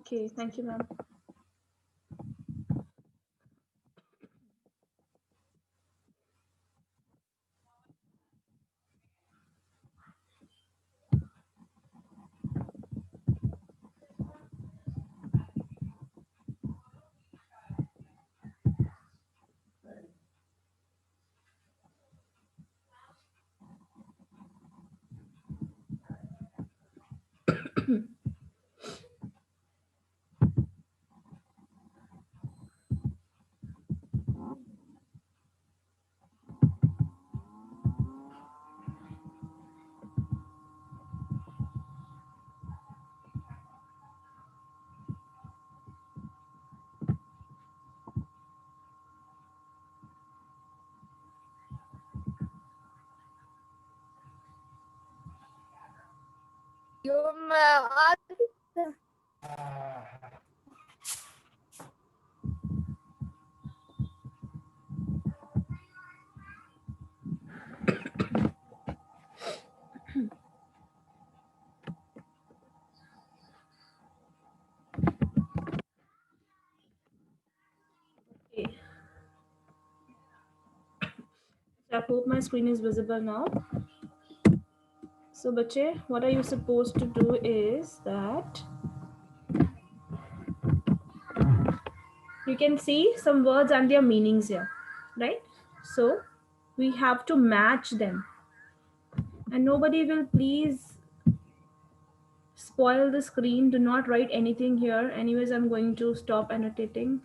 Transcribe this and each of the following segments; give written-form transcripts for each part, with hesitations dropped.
Okay, thank you, ma'am. Okay, so I hope my screen is visible now. So, bache, what are you supposed to do is that you can see some words and their meanings here, right? So, we have to match them, and nobody will please spoil the screen. Do not write anything here. Anyways, I'm going to stop annotating.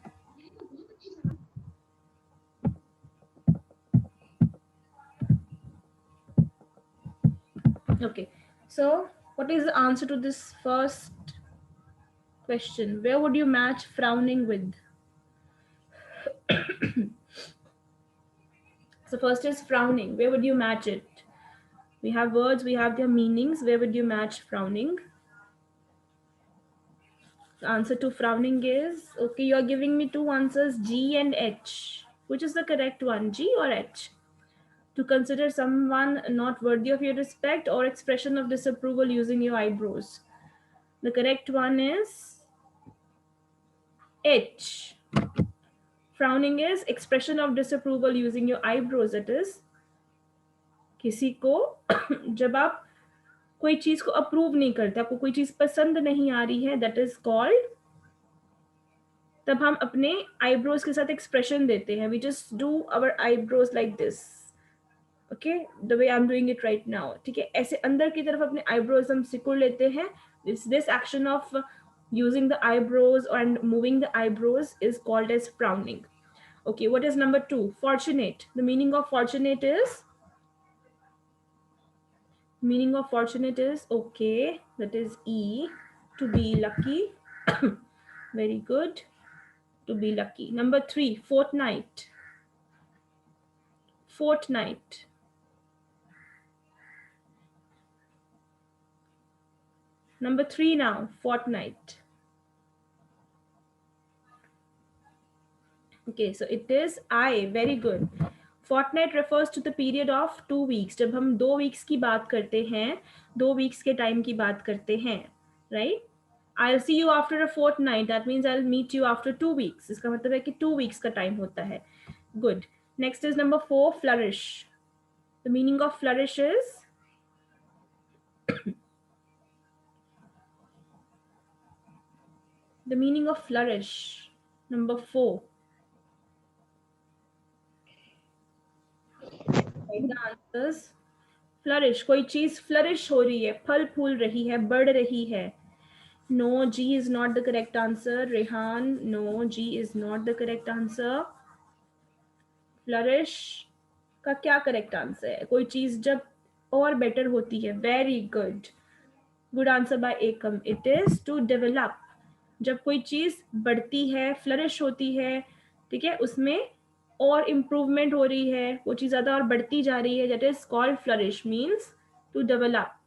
Okay, so what is the answer to this first question? Where would you match frowning with? So first is frowning. Where would you match it? We have words, we have their meanings. Where would you match frowning? The answer to frowning is, okay, you are giving me two answers, G and H. Which is the correct one, G or H? To consider someone not worthy of your respect or expression of disapproval using your eyebrows. The correct one is H. Frowning is expression of disapproval using your eyebrows. It is किसी को जब आप कोई चीज को approve नहीं करते, आपको कोई चीज पसंद नहीं आ रही है, दैट इज कॉल्ड, तब हम अपने आईब्रोज के साथ एक्सप्रेशन देते हैं. We just do our eyebrows like this. Okay, the way I am doing it right now. ठीक है, ऐसे अंदर की तरफ अपने आईब्रोज हम सिकुड़ लेते हैं. This action of using the eyebrows and moving the eyebrows is called as frowning. Okay, what is number 2? Fortunate. The meaning of fortunate is, okay, that is E. To be lucky. Very good. To be lucky. Number 3, fortnight. Fortnight. Number 3 now, fortnight. Okay, so it is I. Very good. Fortnight refers to the period of 2 weeks. जब हम 2 weeks की बात करते हैं, 2 weeks के time की बात करते हैं, right? I'll see you after a fortnight. That means I'll meet you after 2 weeks. इसका मतलब है कि 2 weeks का time होता है. Good. Next is number 4, flourish. The meaning of flourish is, the meaning of flourish. Number 4. Write the answers. Flourish. कोई चीज flourish हो रही है, फल फूल रही है, बढ़ रही है. No, G is not the correct answer. Rehan, no, G is not the correct answer. Flourish का क्या correct answer है? कोई चीज जब और better होती है. Very good. Good answer by Ekam. It is to develop. जब कोई चीज बढ़ती है, फ्लरिश होती है, ठीक है, उसमें और इम्प्रूवमेंट हो रही है, वो चीज ज्यादा और बढ़ती जा रही है, that is called flourish, means to develop.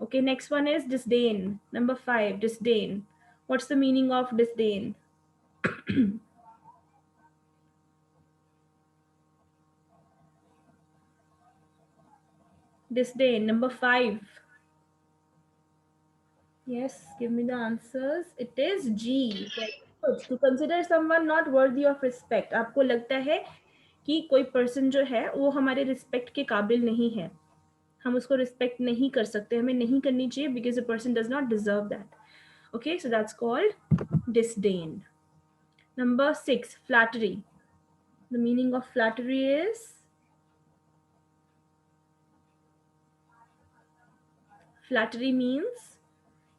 Okay, next one is disdain. Number 5, disdain. What's the meaning of disdain? Disdain, number 5. Yes, give me the answers. It is G. Very good. To consider someone not worthy of respect. आपको लगता है कि कोई person जो है वो हमारे respect के काबिल नहीं है, हम उसको रिस्पेक्ट नहीं कर सकते, हमें नहीं करनी चाहिए, because a person does not deserve that. Okay, so that's called disdain. Number 6, flattery. The meaning of flattery is flattery means,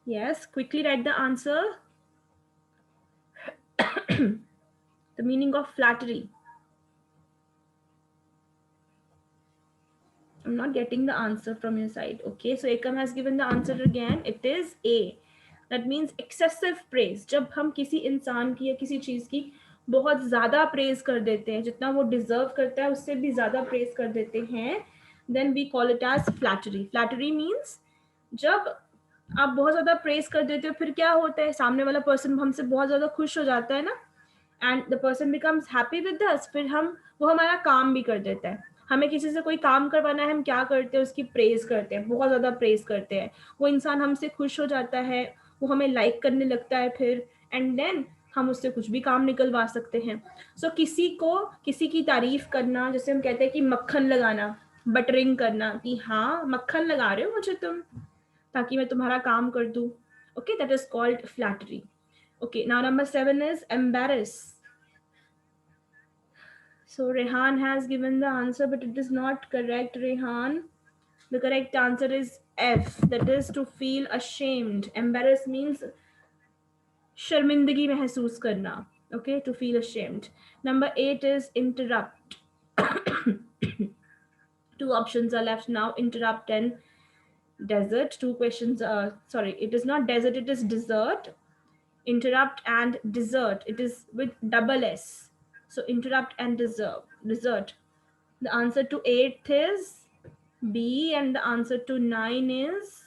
yes, quickly write the answer. The meaning of flattery. I'm not getting the answer from your side. Okay, so Ekam has given the answer again. It is A. That means excessive praise. जब हम किसी इंसान की या किसी चीज की बहुत ज्यादा प्रेज कर देते हैं, जितना वो डिजर्व करता है उससे भी ज्यादा प्रेज कर देते हैं, then we call it as flattery. Flattery means जब आप बहुत ज्यादा प्रेज कर देते हो, फिर क्या होता है, सामने वाला पर्सन हमसे बहुत ज्यादा खुश हो जाता है ना, and the person becomes happy with us, फिर हम वो हमारा काम भी कर देता है. हमें किसी से कोई काम करवाना है, हम क्या करते हैं, उसकी प्रेज करते हैं, बहुत ज्यादा प्रेज करते हैं, वो इंसान हमसे खुश हो जाता है, वो हमें लाइक करने लगता है फिर, एंड देन हम उससे कुछ भी काम निकलवा सकते हैं. सो किसी को किसी की तारीफ करना, जैसे हम कहते हैं कि मक्खन लगाना, बटरिंग करना, कि हाँ मक्खन लगा रहे हो मुझे तुम, ताकि मैं तुम्हारा काम कर दूं. Okay, that is called flattery. Okay, now number 7 is embarrass. So Rehan has given the answer, but it is not correct, Rehan. The correct answer is F, that is to feel ashamed. Embarrass means शर्मिंदगी महसूस करना. Okay, to feel ashamed. Number 8 is interrupt. Two options are left now, interrupt and desert. Two questions, sorry, it is not desert, it is dessert. Interrupt and dessert, it is with double S. So interrupt and dessert. The answer to 8th is B, and the answer to 9 is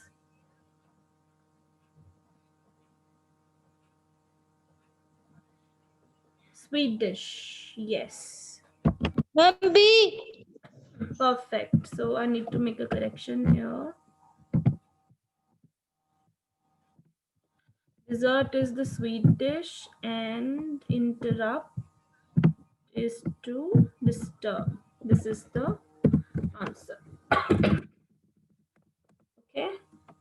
sweet dish. Yes, Ma'am, B. perfect. So I need to make a correction here. Dessert is the sweet dish, and interrupt is to disturb. This is the answer. Okay,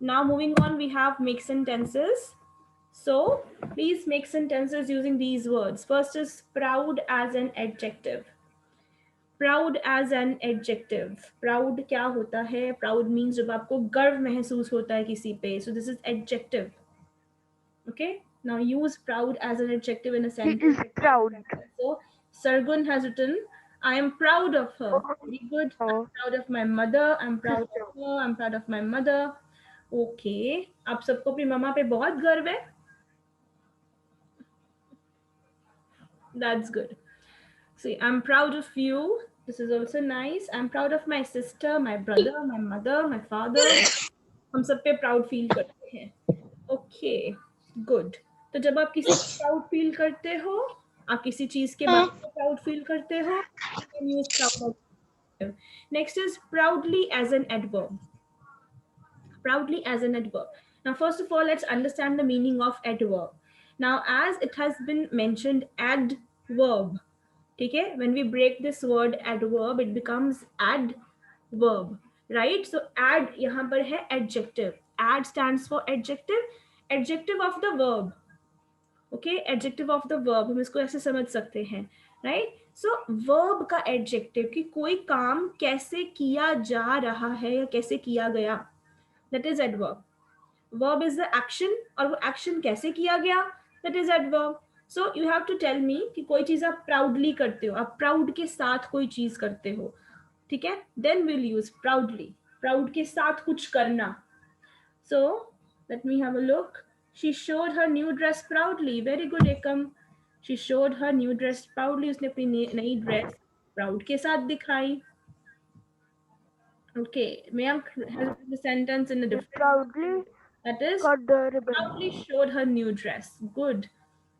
now moving on, we have make sentences. So please make sentences using these words. First is proud as an adjective. Proud as an adjective. Proud क्या होता है? Proud means जब आपको गर्व महसूस होता है किसी पे. So this is adjective. Okay. Now use proud as an adjective in a He sentence. is proud. So Sargun has written, I am proud of her. Very good. I'm Oh, proud of my mother. I'm proud sister. of her. I'm proud of my mother. Okay. आप सबको अपनी मम्मा पे बहुत गर्व है? That's good. See, I'm proud of you. This is also nice. I'm proud of my sister, my brother, my mother, my father. हम सब पे प्राउड फील करते हैं. Okay, good. तो जब आप किसी पे प्राउड फील करते हो, आप किसी चीज के बारे में प्राउड फील करते हो, you can use proud as adjective. Next is proudly as an adverb. Proudly as an adverb. Now, first of all, let's understand the meaning of adverb. Now, as it has been mentioned, adverb. Okay, when we break this word adverb, it becomes adverb, right? So add यहाँ पर है adjective. Add stands for adjective, adjective of the verb. Okay, adjective of the verb, हम इसको ऐसे समझ सकते हैं, right? So verb का adjective कि कोई काम कैसे किया जा रहा है या कैसे किया गया, that is adverb. Verb is the action, और वो action कैसे किया गया, that is adverb. So you have to tell me कि कोई चीज आप proudly करते हो, आप proud के साथ कोई चीज करते हो, ठीक है? Then we'll use proudly. Proud के साथ कुछ करना. So let me have a look. She showed her new dress proudly. Very good, Ekam. She showed her new dress proudly. उसने अपनी नई ड्रेस proud के साथ दिखाई. Okay, Mayank has the sentence in a He different way. proudly That is, got the ribbon. proudly showed her new dress. Good.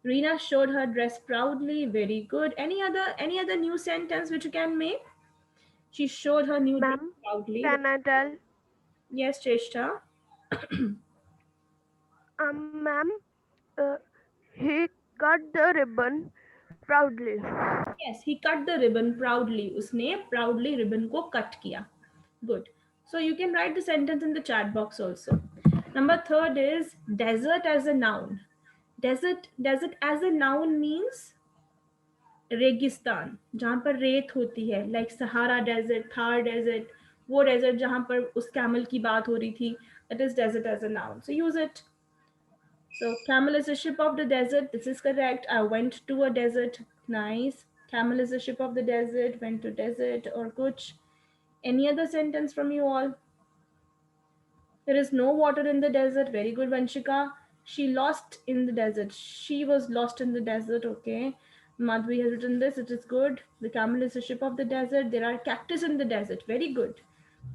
Reena showed her dress proudly. Very good. Any other new sentence which you can make? She showed her new dress Ma'am, proudly. can I tell? Yes, Cheshta. Ma'am, uh, he cut the ribbon proudly. Yes, he cut the ribbon proudly. उसने proudly ribbon को cut किया. Good. So you can write the sentence in the chat box also. Number third is desert as a noun. Desert as a noun means रेगिस्तान, जहाँ पर रेत होती है, like Sahara desert, Thar desert, वो desert जहाँ पर उस कैमल की बात हो रही थी, that is desert as a noun, so use it. So camel is a ship of the desert. This is correct. I went to a desert. Nice. Camel is a ship of the desert. Went to desert or kuch. Any other sentence from you all? There is no water in the desert. Very good, Vanshika. She lost in the desert. She was lost in the desert. Okay. Madhvi has written this. It is good. The camel is a ship of the desert. There are cactus in the desert. Very good.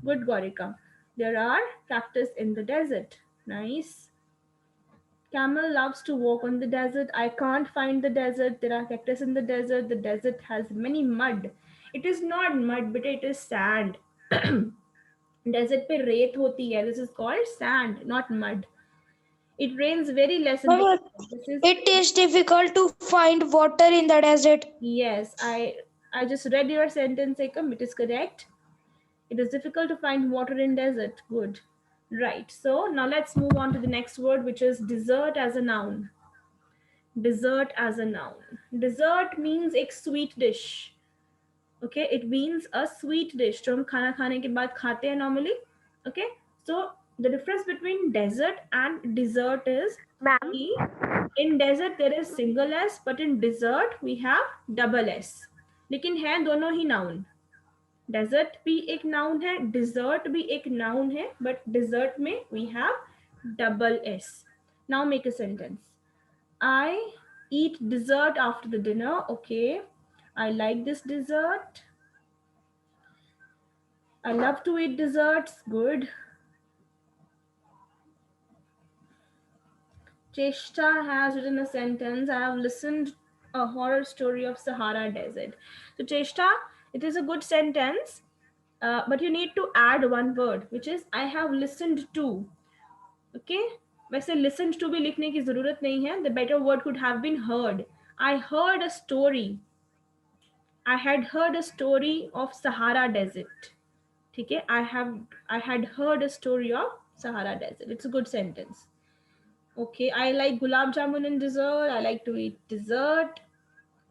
Good, Gorika. There are cactus in the desert. Nice. Camel loves to walk on the desert. I can't find the desert. There are cactus in the desert. The desert has many mud. It is not mud, but it is sand. Desert पे रेत होती है. This is called sand, not mud. It rains very less in the Ma'am, desert. This is it is difficult to find water in the desert. yes. I just read your sentence, Ekam. It is correct. It is difficult to find water in desert. Good. Right. So now let's move on to the next word, which is dessert as a noun. Dessert as a noun. Dessert means एक sweet dish. Okay, it means a sweet dish जो हम खाना खाने के बाद खाते हैं normally. Okay, so the difference between dessert and dessert is Ma'am, कि in desert there is single s, but in dessert we have double s. लेकिन है दोनों ही noun. डेजर्ट भी एक नाउन है, डिजर्ट भी एक नाउन है, बट डिजर्ट में we have double S. Now make a sentence. I eat dessert after the dinner. Okay. I like this dessert. I love to eat desserts. Good. Cheshta has written a sentence. I have listened a horror story of Sahara Desert. So Cheshta, it is a good sentence, but you need to add one word, which is I have listened to. Okay. वैसे listened to भी लिखने की जरूरत नहीं है. The better word could have been heard. I heard a story. I had heard a story of Sahara Desert. ठीक है. I had heard a story of Sahara Desert. It's a good sentence. Okay, I like gulab jamun in dessert. I like to eat dessert.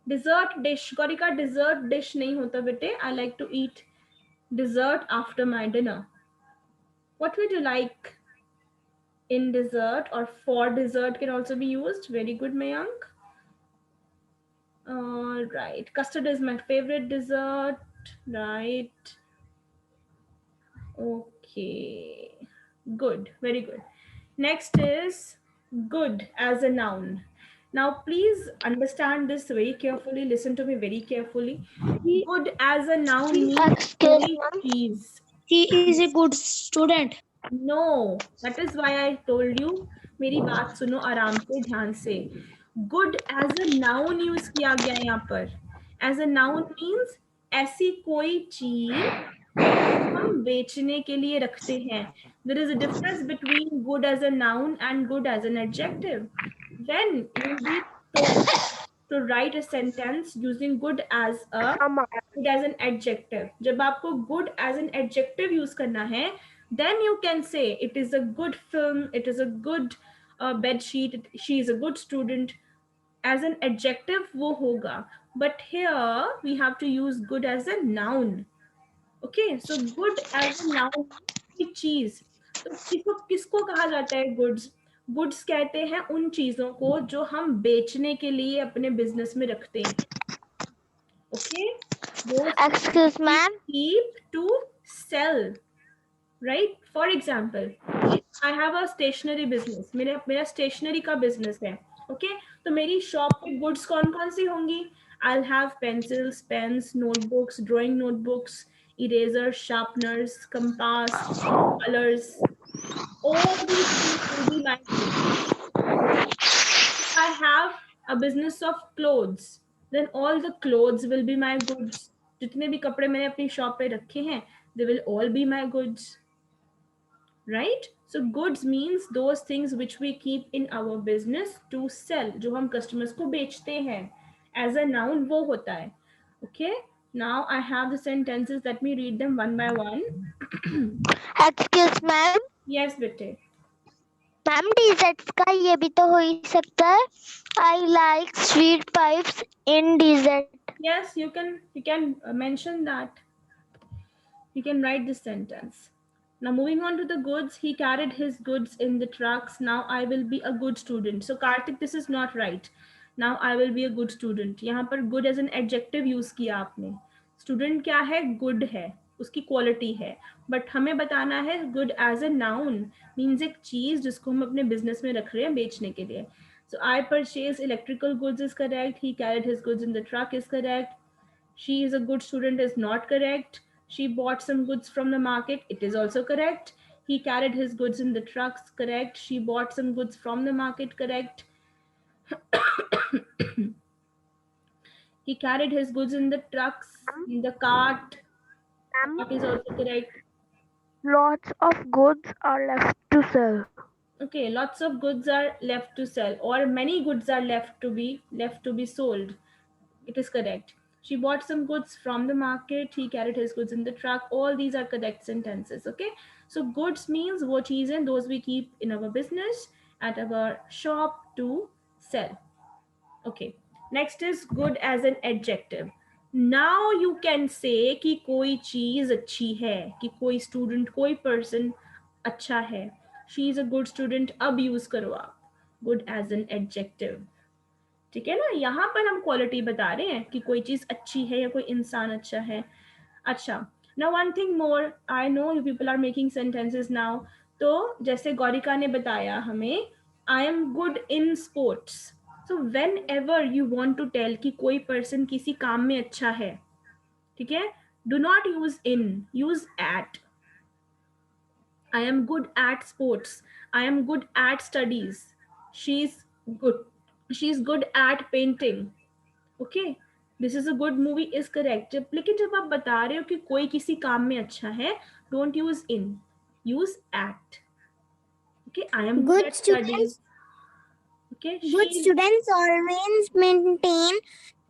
Dessert dish. Gorika, dessert dish नहीं होता बेटे. I like to eat dessert after my dinner. What would you like in dessert or for dessert can also be used. Very good, Mayank. Right. Custard is my favorite dessert. Right. Okay. Good. Very good. Next is good as a noun. Now, please understand this very carefully. Listen to me very carefully. He, Good as a noun means excuse कोई me. चीज. he is a good student. No, that is why I told you. मेरी बात सुनो आराम से, ध्यान से. Good as a noun use किया गया यहाँ पर. As a noun means ऐसी कोई चीज जिसको हम बेचने के लिए रखते हैं. There is a difference between good as a noun and good as an adjective. When you will be told to write a sentence using good as a good as an adjective. जब आपको good as an adjective use करना है, then you can say it is a good film, it is a good bed sheet, she is a good student. As an adjective वो होगा. But here we have to use good as a noun. Okay, so good as a noun की चीज. तो किसको किसको कहा जाता है गुड्स? गुड्स कहते हैं उन चीजों को जो हम बेचने के लिए अपने बिजनेस में रखते हैं. Okay, those Excuse, we ma'am. keep to sell, right? For example, I have a stationery business. मेरा stationery का business है. Okay, तो मेरी shop पे goods कौन कौन सी होंगी? I'll have pencils, pens, notebooks, drawing notebooks, erasers, sharpeners, compass, colors. All these things will be my goods. I have a business of clothes, then all the clothes will be my goods. जितने भी कपड़े मैंने अपनी shop पे रखे हैं, they will all be my goods, right? So goods means those things which we keep in our business to sell, जो हम customers को बेचते हैं. As a noun वो होता है. Okay. Now I have the sentences. Let me read them one by one. Excuse ma'am. Yes, बेटे. Ma'am desserts का ये भी तो हो ही सकता है. I like sweet pipes in dessert. Yes, you can mention that. You can write this sentence. Now moving on to the goods, he carried his goods in the trucks. Now I will be a good student. So Karthik, this is not right. Now I will be a good student. यहाँ पर good as an adjective use किया आपने. Student क्या है? Good है. उसकी quality है. But हमें बताना है good as a noun means एक चीज जिसको हम अपने business में रख रहे हैं बेचने के लिए. So I purchased electrical goods is correct. He carried his goods in the truck is correct. She is a good student is not correct. She bought some goods from the market. It is also correct. He carried his goods in the trucks. Correct. She bought some goods from the market. Correct. He carried his goods in the trucks, in the cart. Cart is also correct. Lots of goods are left to sell. Okay, lots of goods are left to sell, or many goods are left to be sold. It is correct. She bought some goods from the market. He carried his goods in the truck. All these are correct sentences. Okay. So goods means वो चीजें those we keep in our business at our shop to sell. Okay. Next is good as an adjective. Now you can say कि कोई चीज अच्छी है, कि कोई student, कोई person अच्छा है. She is a good student. अब use करो आप. Good as an adjective. ठीक है ना. यहाँ पर हम क्वालिटी बता रहे हैं कि कोई चीज अच्छी है या कोई इंसान अच्छा है. अच्छा. Now one thing more, I know you people are making sentences now. तो जैसे गौरिका ने बताया हमें, I am good in sports. So whenever you want to tell कि कोई person किसी काम में अच्छा है, ठीक है, do not use in, use at. I am good at sports. I am good at studies. She's good. She's good at painting. Okay. This is a good movie is correct. लेकिन जब आप बता रहे हो कि कोई किसी काम में अच्छा है, don't use in, use at. Okay. I am good at studies. Okay. Good students always maintain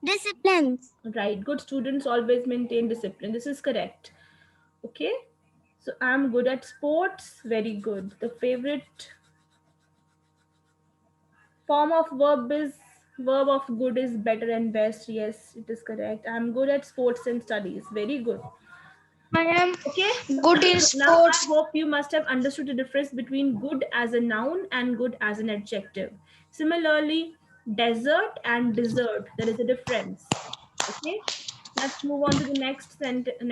disciplines. Right. Good students always maintain discipline. This is correct. Okay. So I'm good at sports. Very good. The favorite form of verb of good is better and best. Yes, it is correct. I'm good at sports and studies. Very good. I am Okay. good in Now I sports. hope you must have understood the difference between good as a noun and good as an adjective. Similarly, desert and dessert, there is a difference. Okay. Let's move on to the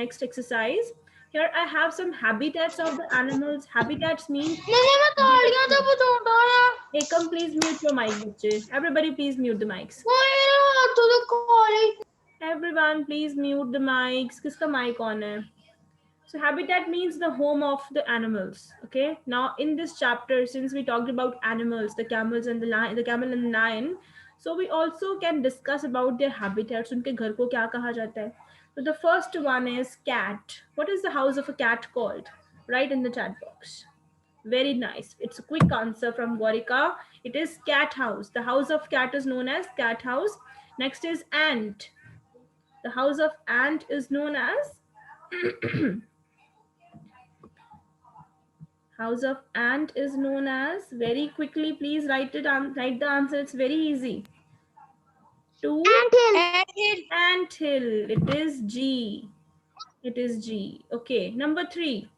next exercise. Here I have some habitats of the animals. Habitats means Ekam, please mute your mic, bachche. Everybody please mute the mics. Everyone please mute the mics. Kiska mic on hai? So habitat means the home of the animals. Okay. Now in this chapter, since we talked about animals, the camels and the lion, the camel and the lion, so we also can discuss about their habitats. उनके घर को क्या कहा जाता है? So the first one is cat. What is the house of a cat called? Write in the chat box. Very nice. It's a quick answer from Gorika. It is cat house. The house of cat is known as cat house. Next is ant. The house of ant is known as house of ant is known as, very quickly please write the answer. It's very easy. Two. Ant hill. It is G. It is G. Okay. Number 3.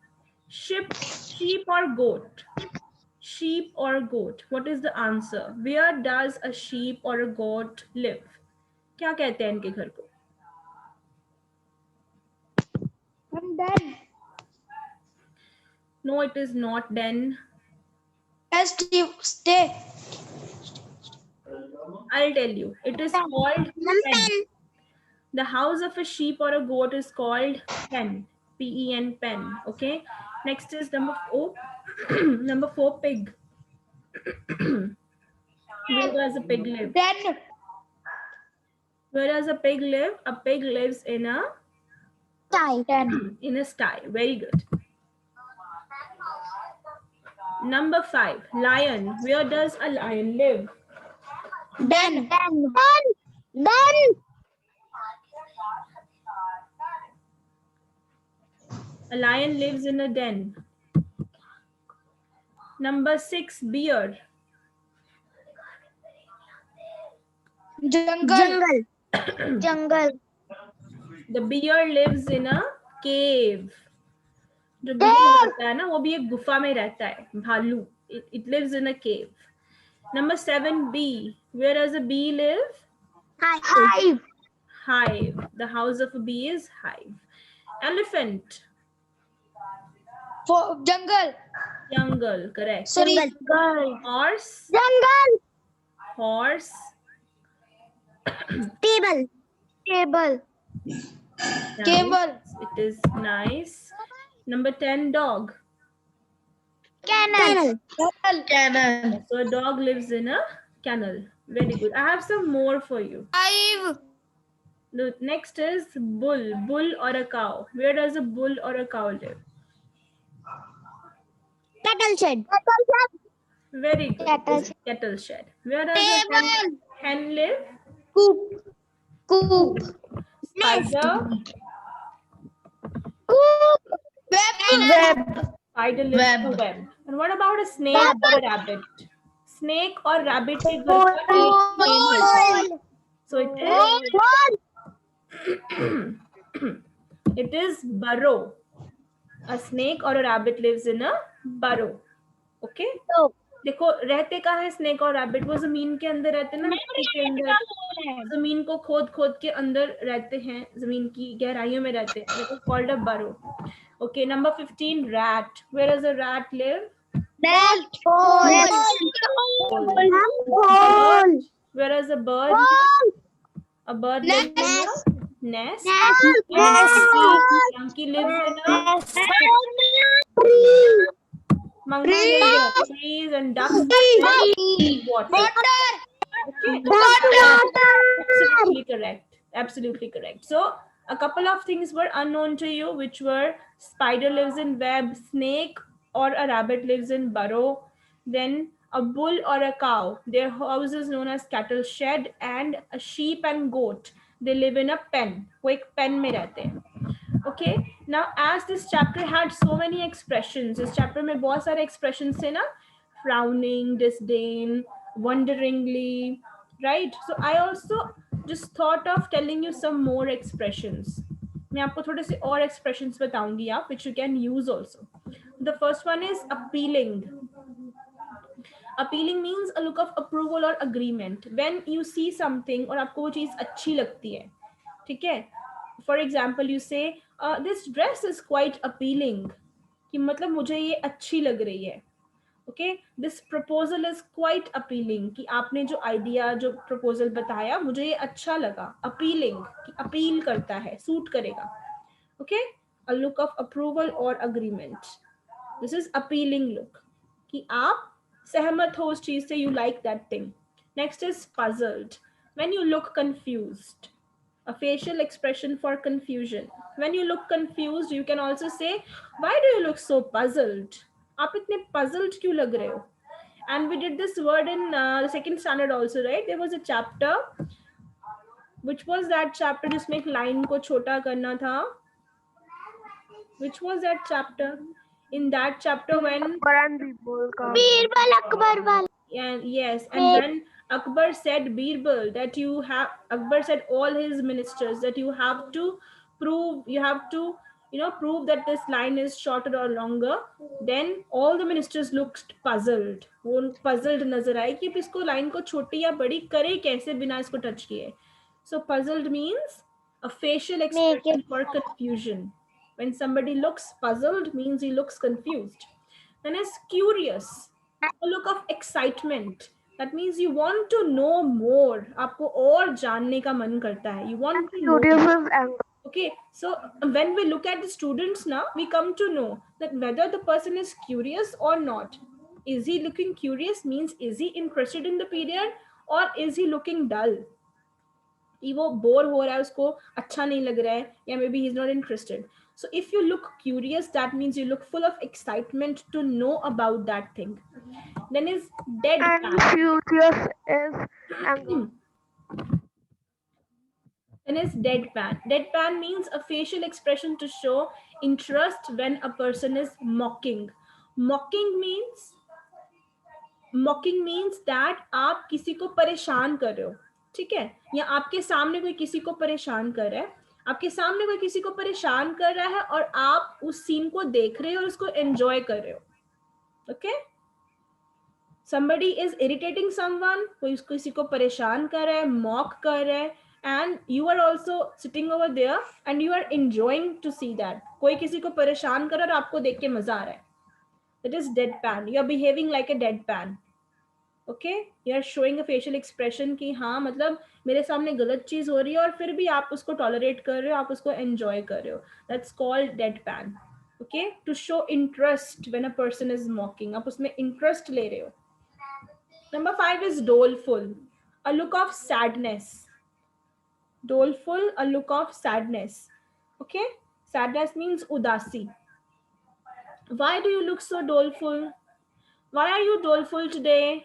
Sheep or goat? Sheep or goat? What is the answer? Where does a sheep or a goat live? क्या कहते हैं इनके घर को? No, it is not den. Stay. I'll tell you. It is called pen. The house of a sheep or a goat is called pen. P-E-N, pen. Okay. Next is number 4. Number 4, pig. Where does a pig live? Then Where does a pig live? A pig lives in a sty. Very good. Number 5, lion. Where does a lion live? Den. A lion lives in a den. Number 6, bear. Jungle. Jungle. The bear lives in a cave. जो bear होता है ना वो भी एक गुफा में रहता है, भालू. It lives in a cave. Number 7, bee. Where does a bee live? Hive. Hive. The house of a bee is hive. Elephant. For jungle. Jungle. Correct. Sorry. Jungle. Horse. Jungle. Horse. Table. Table. Cable. Nice. It is nice. Number 10, dog. Kennel. Cannon. So a dog lives in a kennel. Very good. I have some more for you. Hive. The next is bull. Bull or a cow. Where does a bull or a cow live? Cattle shed. Very good. Cattle It's a cattle shed. Where does a hen live? Coop. Coop. Spider. Web. Spider lives in a web. And what about a snake or a rabbit? Snake or rabbit के घर का एक name है. So it is burrow. A snake or a rabbit lives in a burrow. Okay? देखो रहते कहाँ है snake और रैबिट? वो जमीन के अंदर रहते हैं ना, मिट्टी के अंदर, जमीन को खोद खोद के अंदर रहते हैं, जमीन की गहराइयों में रहते हैं. It is called a burrow. Okay, number 15, rat. Where does a rat live? Where does a bird live? A bird lives in a nest. Monkey lives in a monkey lives in trees, and ducks live in water. Okay. Absolutely correct. Absolutely correct. So a couple of things were unknown to you, which were spider lives in web, snake or a rabbit lives in burrow, then a bull or a cow, their house is known as cattle shed, and a sheep and goat, they live in a pen. वो एक pen में रहते हैं. Okay, now as this chapter had so many expressions, इस chapter में बहुत सारे expressions थे ना, frowning, disdain, wonderingly, right? So I also just thought of telling you some more expressions. मैं आपको थोड़े से और expressions बताऊंगी आप, which you can use also. The first one is appealing. Appealing means a look of approval or agreement. When you see something और आपको वो चीज अच्छी लगती है, ठीक है? For example, you say, this dress is quite appealing. कि मतलब मुझे ये अच्छी लग रही है. Okay, this proposal is quite appealing. कि आपने जो idea, जो proposal बताया, मुझे ये अच्छा लगा. Appealing, कि appeal करता है, suit करेगा. Okay, a look of approval or agreement. This is appealing look. कि आप सहमत हो उस चीज से, you like that thing. Next is puzzled. When you look confused. A facial expression for confusion. When you look confused, you can also say, why do you look so puzzled? आप इतने puzzled क्यों लग रहे हो? And we did this word in the second standard also, right? There was a chapter. Which was that chapter जिसमें एक line को छोटा करना था? Which was that chapter? In that chapter when Birbal Akbar wala. and yes, and when Akbar said Birbal that you have, Akbar said all his ministers that you have to prove, you have to, prove that this line is shorter or longer. Then all the ministers looked puzzled. वो puzzled नजर आए कि इसको line को छोटी या बड़ी करे कैसे बिना इसको touch किए. So puzzled means a facial expression for confusion. When somebody looks puzzled means he looks confused. Then is curious. A look of excitement. That means you want to know more. आपको और जानने का मन करता है. You want to know. Okay, so when we look at the students now, we come to know that whether the person is curious or not. Is he looking curious means is he interested in the period or is he looking dull? कि वो bore हो रहा है, उसको अच्छा नहीं लग रहा है, या maybe he's not interested. So if you look curious, that means you look full of excitement to know about that thing. Then is And deadpan. furious is anger. Then is deadpan. Deadpan means a facial expression to show interest when a person is mocking. Mocking means that आप किसी को परेशान कर रहे हो, ठीक है, या आपके सामने कोई किसी को परेशान कर रहा है, आपके सामने कोई किसी को परेशान कर रहा है और आप उस सीन को देख रहे हो और उसको एंजॉय कर रहे हो. Okay, somebody is irritating someone, कोई किसी को परेशान कर रहा है, mock कर रहा है, and you are also sitting over there and you are enjoying to see that. कोई किसी को परेशान कर रहा है और आपको देख के मजा आ रहा है. That is deadpan. You are behaving like a deadpan. Okay, you are showing a facial expression कि हाँ मतलब मेरे सामने गलत चीज हो रही है और फिर भी आप उसको tolerate कर रहे हो, आप उसको enjoy कर रहे हो. That's called deadpan. Okay, to show interest when a person is mocking. आप उसमें interest ले रहे हो. Number 5 is doleful, a look of sadness. Doleful, a look of sadness. Okay, sadness means udasi. Why do you look so doleful? Why are you doleful today?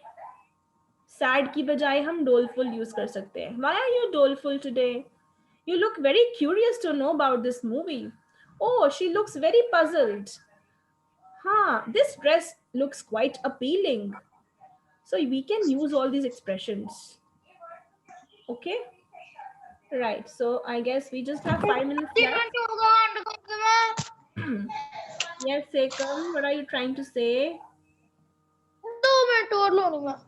Sad की बजाय हम doleful use कर सकते हैं. Why are you doleful today? You look very curious to know about this movie. Oh, she looks very puzzled. Huh, this dress looks quite appealing. So we can use all these expressions. Okay? Right. So I guess we just have 5 minutes left. Yes, Sekam, what are you trying to say? 2 minute और लो लूंगा.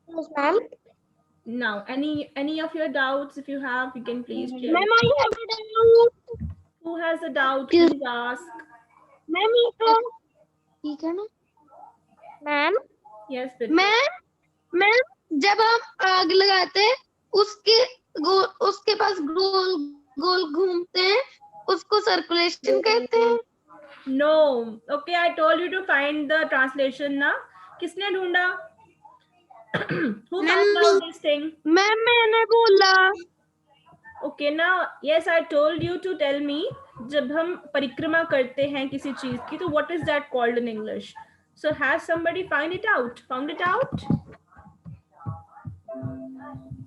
Yes, ma'am. Now, any of your doubts, if you have, you can please share. Ma'am, I have a doubt. Who has a doubt? Please ask. Ma'am, ये तो ठीक है ना? Ma'am, Yes, Prit. Ma'am जब हम आग लगाते हैं उसके पास गोल गोल घूमते हैं, उसको सर्कुलेशन कहते हैं. No. Okay, I told you to find the translation ना. किसने ढूंढा? Who found out this thing? Ma'am मैंने बोला. Okay, now yes, I told you to tell me. जब हम परिक्रमा करते हैं किसी चीज की, तो what is that called in English? So has somebody found it out?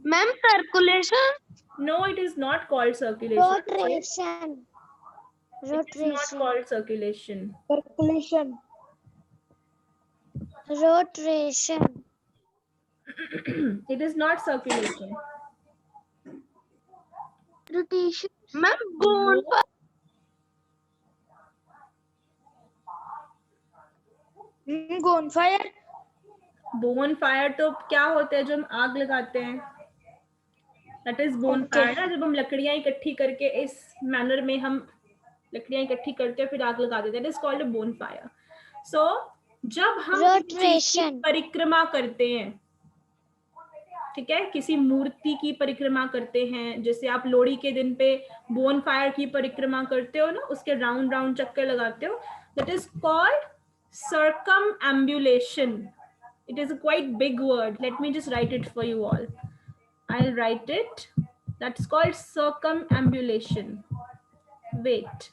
Ma'am circulation. No, it is not called circulation. rotation. It is not called circulation. Rotation. It is not circulation. Rotation. Ma'am bone Bonfire. Bonfire तो क्या होता है जो हम आग लगाते हैं? That is bonfire ना, जब हम लकड़ियां इकट्ठी करके इस मैनर में हम लकड़ियां इकट्ठी करते हैं फिर आग लगा देते हैं. That is called a bonfire. So जब हम किसी चीज की परिक्रमा करते हैं, ठीक है, किसी मूर्ति की परिक्रमा करते हैं, जैसे आप लोहड़ी के दिन पे bonfire की परिक्रमा करते हो ना, उसके राउंड राउंड चक्कर लगाते हो, that is called circumambulation. It is a quite big word. Let me just write it for you all. I'll write it. That's called circumambulation. Wait.